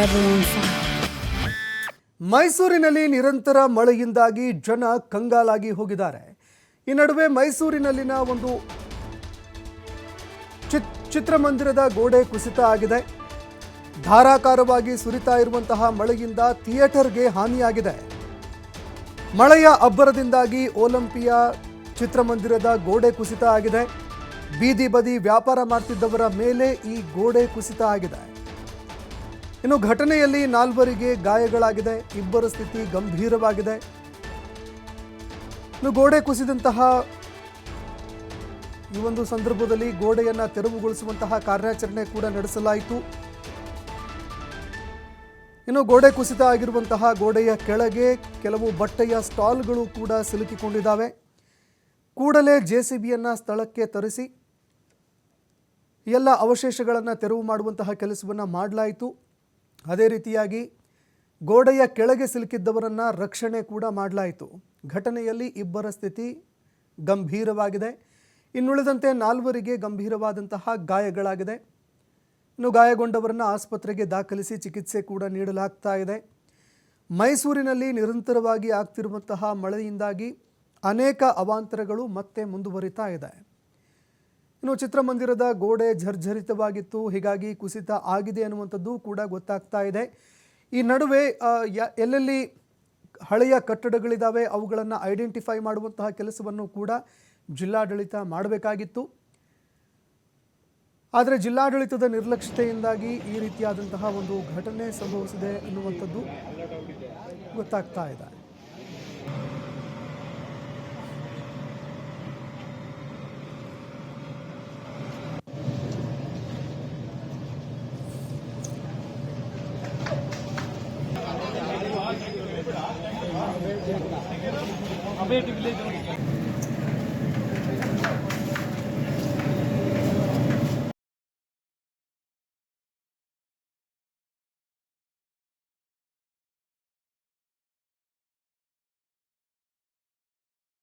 everyone fine. ಮೈಸೂರಿನಲ್ಲಿ ನಿರಂತರ ಮಳೆಯಿಂದಾಗಿ ಜನ ಕಂಗಾಲಾಗಿ ಹೋಗಿದ್ದಾರೆ. ಈ ನಡುವೆ ಮೈಸೂರಿನಲ್ಲಿನ ಒಂದು ಚಿತ್ರಮಂದಿರದ ಗೋಡೆ ಕುಸಿತ ಆಗಿದೆ. ಧಾರಾಕಾರವಾಗಿ ಸುರಿತಾ ಇರುವಂತಹ ಮಳೆಯಿಂದ ಥಿಯೇಟರ್ಗೆ ಹಾನಿಯಾಗಿದೆ. ಮಳೆಯ ಅಬ್ಬರದಿಂದಾಗಿ ಒಲಿಂಪಿಯಾ ಚಿತ್ರಮಂದಿರದ ಗೋಡೆ ಕುಸಿತ ಆಗಿದೆ. ಬೀದಿ ಬದಿ ವ್ಯಾಪಾರ ಮಾಡ್ತಿದ್ದವರ ಮೇಲೆ ಈ ಗೋಡೆ ಕುಸಿತ ಆಗಿದೆ. ಇನ್ನು ಘಟನೆಯಲ್ಲಿ 4 ಗಾಯಗಳಾಗಿದೆ. ಇಬ್ಬರ ಸ್ಥಿತಿ ಗಂಭೀರವಾಗಿದೆ. ಇನ್ನು ಗೋಡೆ ಕುಸಿದಂತಹ ಈ ಒಂದು ಸಂದರ್ಭದಲ್ಲಿ ಗೋಡೆಯನ್ನು ತೆರವುಗೊಳಿಸುವಂತಹ ಕಾರ್ಯಾಚರಣೆ ಕೂಡ ನಡೆಸಲಾಯಿತು. ಇನ್ನು ಗೋಡೆ ಕುಸಿತ ಆಗಿರುವಂತಹ ಗೋಡೆಯ ಕೆಳಗೆ ಕೆಲವು ಬಟ್ಟೆಯ ಸ್ಟಾಲ್ಗಳು ಕೂಡ ಸಿಲುಕಿಕೊಂಡಿದ್ದಾವೆ. ಕೂಡಲೇ ಜೆಸಿಬಿಯನ್ನು ಸ್ಥಳಕ್ಕೆ ತರಿಸಿ ಎಲ್ಲ ಅವಶೇಷಗಳನ್ನು ತೆರವು ಮಾಡುವಂತಹ ಕೆಲಸವನ್ನು ಮಾಡಲಾಯಿತು. ಅದೇ ರೀತಿಯಾಗಿ ಗೋಡೆಯ ಕೆಳಗೆ ಸಿಲುಕಿದ್ದವರನ್ನು ರಕ್ಷಣೆ ಕೂಡ ಮಾಡಲಾಯಿತು. ಘಟನೆಯಲ್ಲಿ ಇಬ್ಬರ ಸ್ಥಿತಿ ಗಂಭೀರವಾಗಿದೆ. ಇನ್ನುಳಿದಂತೆ 4 ಗಂಭೀರವಾದಂತಹ ಗಾಯಗಳಾಗಿದೆ. ಇನ್ನು ಗಾಯಗೊಂಡವರನ್ನು ಆಸ್ಪತ್ರೆಗೆ ದಾಖಲಿಸಿ ಚಿಕಿತ್ಸೆ ಕೂಡ ನೀಡಲಾಗ್ತಾ ಇದೆ. ಮೈಸೂರಿನಲ್ಲಿ ನಿರಂತರವಾಗಿ ಆಗ್ತಿರುವಂತಹ ಮಳೆಯಿಂದಾಗಿ ಅನೇಕ ಅವಾಂತರಗಳು ಮತ್ತೆ ಮುಂದುವರಿತಾ ಇದೆ. ಇನ್ನು ಚಿತ್ರಮಂದಿರದ ಗೋಡೆ ಜರ್ಜರಿತವಾಗಿತ್ತು, ಹೀಗಾಗಿ ಕುಸಿತ ಆಗಿದೆ ಅನ್ನುವಂಥದ್ದು ಕೂಡ ಗೊತ್ತಾಗ್ತಾ ಇದೆ. ಈ ನಡುವೆ ಎಲ್ಲೆಲ್ಲಿ ಹಳೆಯ ಕಟ್ಟಡಗಳಿದ್ದಾವೆ ಅವುಗಳನ್ನು ಐಡೆಂಟಿಫೈ ಮಾಡುವಂತಹ ಕೆಲಸವನ್ನು ಕೂಡ ಜಿಲ್ಲಾಡಳಿತ ಮಾಡಬೇಕಾಗಿತ್ತು. ಆದರೆ ಜಿಲ್ಲಾಡಳಿತದ ನಿರ್ಲಕ್ಷ್ಯತೆಯಿಂದಾಗಿ ಈ ರೀತಿಯಾದಂತಹ ಒಂದು ಘಟನೆ ಸಂಭವಿಸಿದೆ ಅನ್ನುವಂಥದ್ದು ಗೊತ್ತಾಗ್ತಾ ಇದೆ. ಅಬೇಟ್ ವಿಲೇಜ್